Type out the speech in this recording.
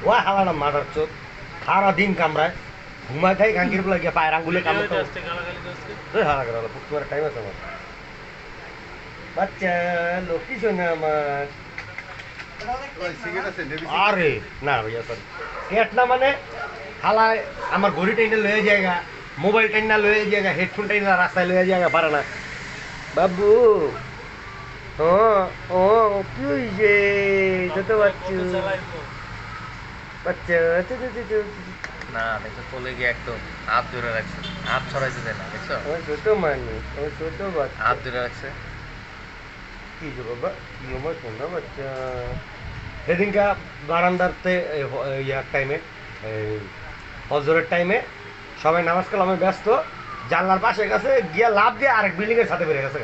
ওয়া হালানা মাদার চোদ সারা দিন কামড়ায় ঘুমায় খাই খাঙ্কির বলে গিয়ে পায়ের আঙ্গুলে কামড়াতে হারা করে পুকুরের টাইম আছে আমার বাচ্চা লক্ষ্মী শোনা আমার আরে না ভাইয়া সরি কেট না মানে হালায় আমার ঘড়ি টাইনা লয়ে জায়গা মোবাইল টাইনা লয়ে জায়গা হেডফোন টাইনা রাস্তায় লয়ে জায়গা পারে না বাবু ও ও কি হইছে ছোট বাচ্চু বাচ্চা না দেখছো চলে গিয়ে একদম হাত ধরে রাখছে, হাত ছড়াইতে দেয় না, দেখছো ও ছোট মানুষ ও ছোট বাচ্চা হাত ধরে রাখছে। কি যে বাবা কি আমার শোনা বাচ্চা সেদিনকা বারান্দাতে ইয়ার টাইমে হজরের টাইমে সবাই নামাজ কালামে ব্যস্ত জানলার পাশে গেছে গিয়া লাভ দিয়ে আরেক বিল্ডিং এর সাথে বেড়ে গেছে